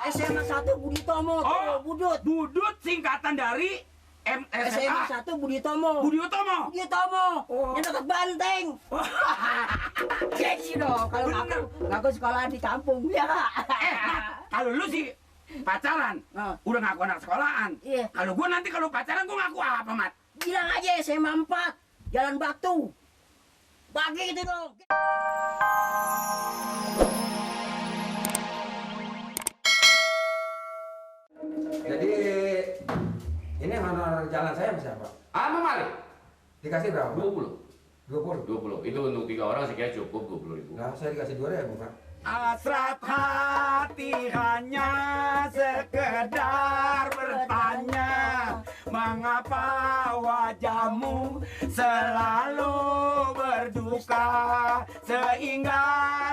SMA 1 Budi Utomo. Oh, Budut. Budut singkatan dari SMA 1 Budi Utomo. Budi Utomo. Budi Utomo. Oh. Yang dekat Banteng. Gengsi dong kalau ngaku sekolah di kampung ya. Kalau lu sih pacaran, udah ngaku anak sekolahan. Iya. Kalau gua nanti kalau pacaran gua ngaku apa, Mat? Bilang aja SMA 4 Jalan Batu. Bagi itu dong. Jadi ini honor jalan saya masih apa? Apa Malik? Dikasih berapa? 20. 20. Itu untuk 3 orang saya kira cukup 20.000. Nah, saya dikasih 2.000, Pak. Asrat hati hanya sekedar bertanya, mengapa wajahmu selalu berduka, sehingga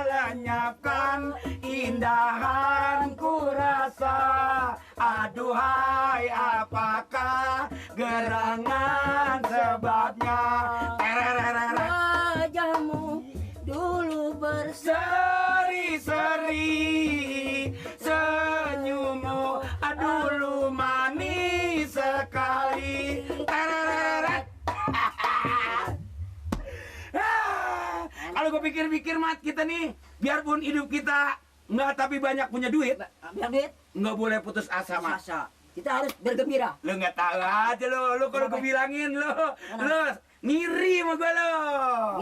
lenyapkan indahan ku rasa. Aduhai, apakah gerangan sebabnya? Wajahmu dulu berseri-seri, senyummu dulu manis sekali. Kalau gue pikir-pikir, Mat, kita nih biarpun hidup kita nggak tapi banyak punya duit, nggak boleh putus asa, Mat. Kita harus bergembira. Lu nggak tahu aja lu kalau gue bilangin lu ngiri sama gue lo.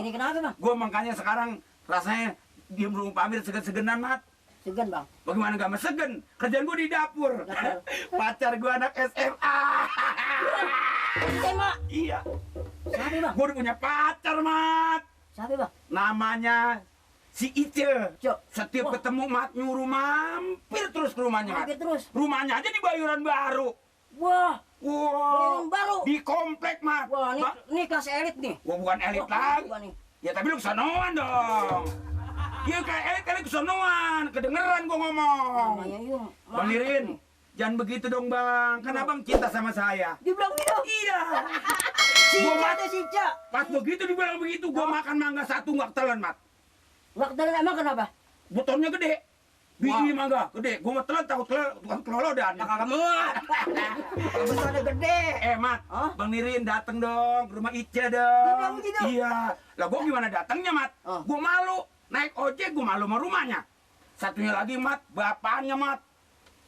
Ini kenapa, Bang? Gue makanya sekarang rasanya diem rumah pamir segen-segenan, Mat. Segen, Bang. Bagaimana gak mesegen? Kerjaan gue di dapur. Pacar gue anak SMA. SMA? Iya. Siapa, Bang? Gue udah punya pacar, Mat. Siapa, Bang? Namanya si Ice. Cok. Setiap Wah. ketemu Mat nyuruh mampir terus ke rumahnya, Mat. Mampir terus? Rumahnya aja di Bayoran Baru. Wah, Wow. Bayoran Baru? Di komplek, Mat. wah, ini kelas elit nih. Gua bukan elit Wah, lagi. bukan nih. Ya tapi lu kesonoan dong. Ya kayak elit kali kesonoan. Kedengeran gua ngomong. Namanya yuk. Bang Lirin, jangan begitu dong, Bang. Kan Abang cinta sama saya. Dibilang gitu? Iya. Sica Gua deh, Sica. Pas begitu dibilang begitu, gua makan mangga satu nggak telan, Mat. Nggak ketelan emang kenapa? Butonnya gede. Biji mangga gede. Gua mau telan tahu tukang kelolodan. Ya kagak muat. Kalau besarnya gede. Mat, Hah? Bang Nirin dateng dong ke rumah Ica dong. Dibilang begitu? Iya. Lah gua gimana datangnya, Mat? Oh. Gua malu. Naik ojek gua malu sama rumahnya. Satunya lagi, Mat, bapaknya, Mat.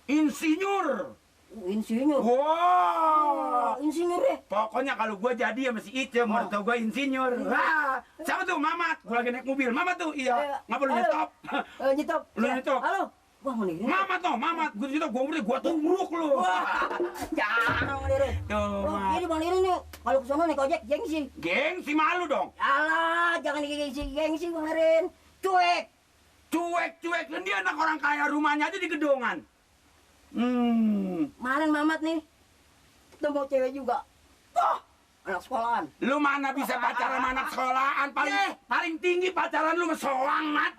Insinyur. Insinyur. Wow. Insinyur deh. Pokoknya kalau gua jadi ya masih Ica, mertua gua insinyur. Wah, siapa tuh? Mamat. Gua lagi naik mobil. Mamat tuh, iya. Ngapa lu Halo. nyetop? Nyetop. Lu Ya. nyetop. Halo. Wah, Menirin. Mamat tuh, Mamat. Gua nyetop, gua tubruk lu. Wah, jangan Menirin. Tuh, Wah, Mat. ini Bang Nirin nih, kalau ke sono naik ojek gengsi. Gengsi malu dong. Alah, jangan gengsi Bang Nirin. Cuek. Cuek. Dan dia anak orang kaya, rumahnya aja di gedongan. Kemarin Mamat nih, ketemu cewek juga. Wah, anak sekolahan. Lu mana bisa pacaran sama anak sekolahan? Paling tinggi pacaran lu mesoang, Mat.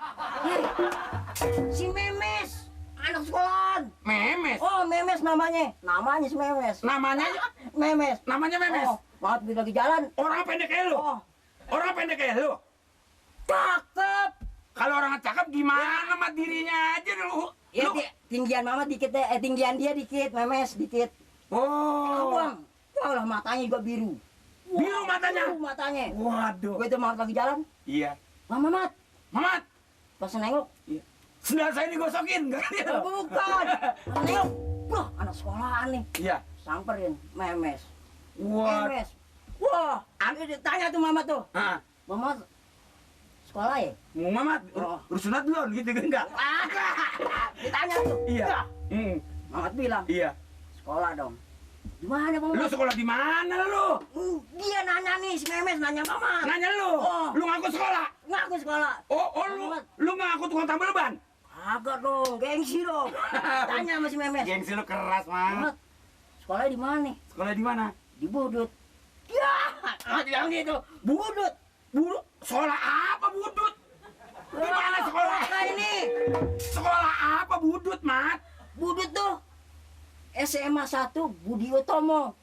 Si Memes, anak sekolahan. Memes. Oh, Memes namanya. Namanya si Memes. Namanya Memes. Memes. Oh, Mamat lagi jalan. Orang pendek kayak lu. Oh, Orang pendek kayak lu. cakep. Kalau orang cakep gimana sama dirinya aja dulu. Ya, Lu. tinggian Mamat dikit deh. Tinggian dia dikit, Memes dikit. Oh. Abang, wah lah matanya juga biru. Biru matanya? Biru matanya. Waduh. Gue itu Mamat lagi jalan. Iya. Mamat. Mamat. Pas nengok. Iya. Sendal saya digosokin. Enggak. Bukan. Nengok. Wah, anak sekolahan nih. Iya. Samperin Memes. Wah. Memes. Wah, tanya tuh Mamat tuh. Ah. Mamat sekolah ya? Mau Mamat Oh. rusunat belum gitu kan enggak? Ditanya tuh. Iya. Mamat bilang, Iya. sekolah dong. Di mana Bang? Lu sekolah di mana lu? Dia nanya nih, si Memes nanya Mamat. Nanya lu. Oh. Lu ngaku sekolah? Ngaku sekolah. Oh, lu ngaku tukang tambal ban? Agak dong, gengsi dong. Tanya sama si Memes. Gengsi lu keras, Mamat, Mat. sekolah di mana nih? Sekolah di mana? Di Budut. Ya, bilang gitu. Budut. Sekolah apa budut? Di mana sekolah? Ini. Sekolah apa budut, Mat? Budut tuh SMA 1 Budi Utomo.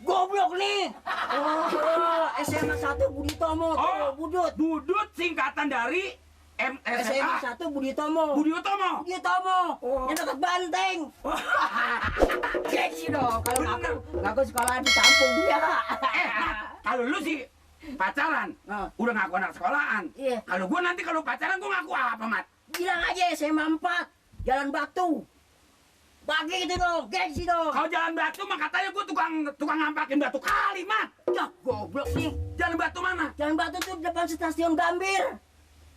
Goblok nih. Oh, SMA 1 Budi Utomo. Oh, Budut. Budut singkatan dari SMA 1 Budi Utomo. Budi Utomo. Budi Utomo. Oh. Yang dekat Banteng. Gengsi dong kalau ngaku sekolah di kampung dia. Kalau lu sih pacaran, udah ngaku anak sekolahan. Iya. Kalau gua nanti kalau pacaran gua ngaku apa, Mat? Bilang aja SMA 4 Jalan Batu. Bagi itu dong, gengsi dong. Kalau jalan batu mah katanya gua tukang ngampakin batu kali, Mat. Ya goblok nih. Jalan batu mana? Jalan Batu tuh depan stasiun Gambir.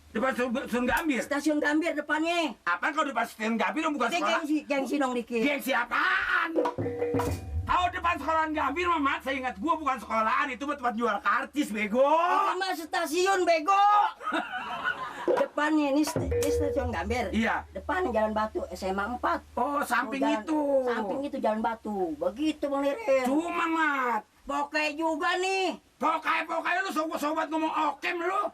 Depan Stasiun Gambir. Stasiun Gambir depannya. Apa kalau depan Stasiun Gambir dong bukan Ini sekolah? gengsi dong dikit. Gengsi apaan? Kalau depan sekolahan Gambir mah, Mat, saya ingat gua bukan sekolahan, itu tempat jual karcis, bego. Itu mah stasiun bego. Depannya ini stasiun Gambir. Iya. Depan Jalan Batu SMA 4. Oh, samping Jalan- itu. Samping itu Jalan Batu. Begitu Bang Lirin. Cuma, Mat. Pokoknya juga nih. Pokoknya lu sobat ngomong okem lu.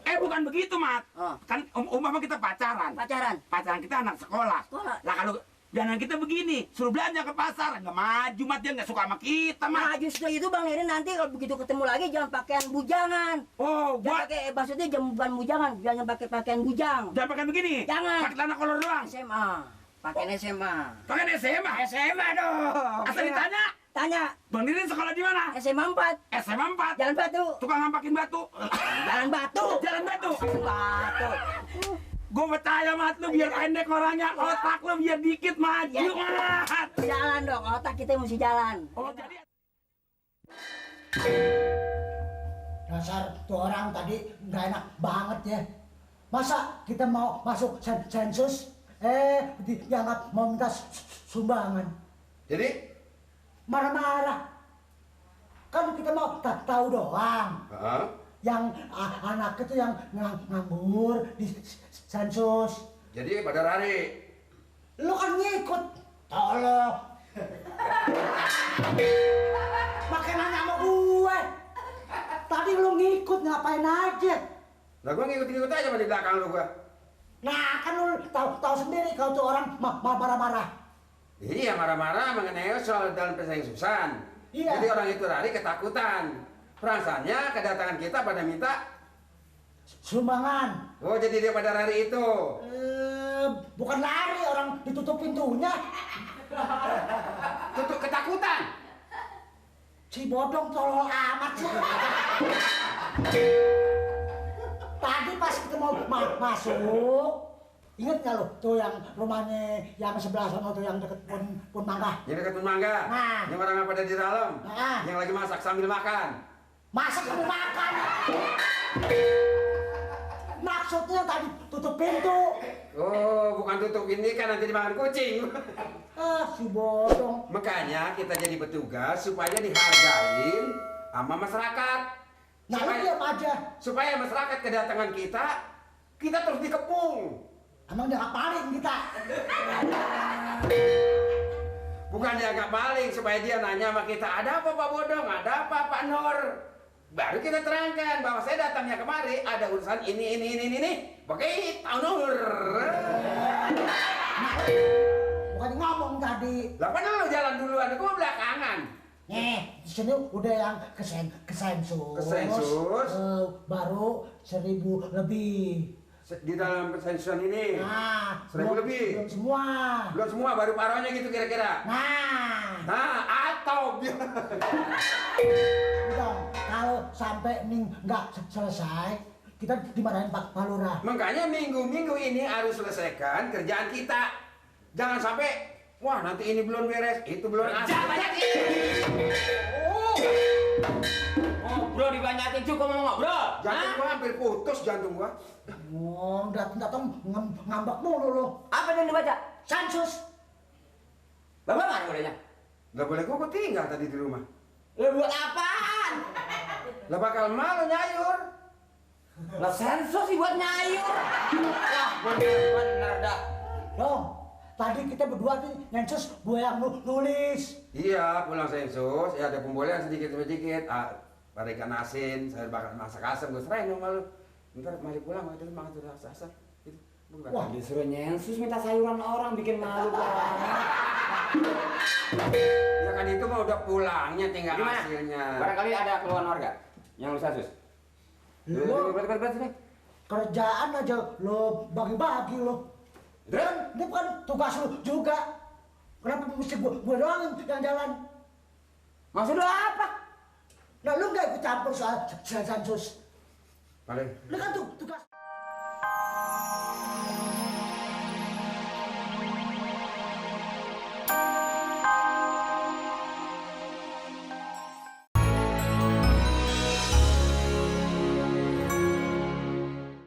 Bukan begitu, Mat. Oh. Kan umpama kita pacaran. Pacaran. Kita anak sekolah. Sekolah. Lah kalau dandan kita begini, suruh belanja ke pasar, nggak maju, Mat, dia nggak suka sama kita, Mat. Nah justru itu Bang Lirin nanti kalau begitu ketemu lagi jangan pakaian bujangan. Oh, Jangan pakai maksudnya bukan bujangan, jangan pakai pakaian bujang. jangan pakai begini. Jangan. Pakai celana kolor doang. SMA. Pakaian SMA. Pakai SMA. SMA dong. Asal ditanya, Tanya, Bang Dirin sekolah di mana? SMA 4 SMA 4. Jalan Batu. Tukang ngampakin batu. Jalan Batu. Jalan batu. Jalan Batu. Gue percaya, Mat, lu biar pendek orangnya, otak lu biar dikit maju, Ya. Mat. Jalan dong, otak kita mesti jalan. Oh, jadi Dasar tuh orang tadi nggak enak banget ya. Masa kita mau masuk sensus, dianggap mau minta sumbangan. Jadi? Marah-marah. Kan kita mau tahu doang. Heeh. Yang anak itu yang nganggur di sensus. Jadi pada lari. Lu kan ngikut. Tolong. Makin nanya sama gue. Tadi lu ngikut ngapain aja? Lah gua ngikut-ngikut aja di belakang lu gua. Nah kan lu tahu sendiri kalau tuh orang marah-marah. Iya, marah-marah mengenai soal dalam persengsusan. Iya. Jadi orang itu lari ketakutan. Perasaannya kedatangan kita pada minta Sumbangan. oh, jadi dia pada lari itu. Bukan lari, orang ditutup pintunya. Tutup ketakutan. Si bodong tolol amat sih. Tadi pas kita mau masuk, inget nggak lo tuh yang rumahnya yang sebelah sana tuh yang deket pun mangga. Yang dekat mangga. Nah. Yang orang pada di dalam. Nah. Yang lagi masak sambil makan. Masak kamu makan. Maksudnya tadi tutup pintu. Oh, bukan tutup ini kan nanti dimakan kucing. Si bodong. Makanya kita jadi petugas supaya dihargain sama masyarakat. Nah lu diam aja. Supaya masyarakat kedatangan kita terus dikepung. Emang dia ngapalin kita. Bukan dia nggak paling supaya dia nanya sama kita, ada apa Pak Bodong, ada apa Pak Nur. Baru kita terangkan bahwa saya datangnya kemari ada urusan ini. Begitu Nur. Bukan ngomong tadi. Lah kan lu jalan duluan, gua belakangan. Nih, di sini udah yang kesensus. Kesensus? Baru 1.000 lebih. Di dalam persensusan ini. Nah, 1.000 lebih. Belum semua. Belum semua, baru paruhnya gitu kira-kira. Nah, atau Udah, kalau sampai nih nggak selesai, kita dimarahin Pak Lurah. makanya minggu-minggu ini harus selesaikan kerjaan kita. Jangan sampai, wah nanti ini belum beres, itu belum Bro, dibanyakin cukup mau ngobrol. Jantung gua hampir putus jantung gua. Oh, datang ngambek mulu lo. Apa yang dibaca? Sensus. Bapak mana bolehnya? Gak boleh gua tinggal tadi di rumah. Lu buat apaan? Lah bakal malu nyayur. Lah sensus sih buat nyayur. Wah, bener dah. Dong, tadi kita berdua nih sensus gue yang nulis. Iya, pulang sensus, ya ada pembolehan sedikit-sedikit. Pada ikan asin, saya bakal masak asam, gue serahin sama lu. Ntar mari pulang, itu makan tuh rasa-rasa. Wah, disuruh nyensus minta sayuran orang bikin malu banget. Ya kan itu mah udah pulangnya, tinggal Gimana? hasilnya. Barangkali ada keluhan warga yang lu sensus. Lu? Berat sini. kerjaan aja lo bagi-bagi lo. Dan ini bukan tugas lo juga. Kenapa mesti gue doang yang jalan? Maksud lu apa? Nah lu nggak ikut campur soal sensus. Paling. Ini kan tugas.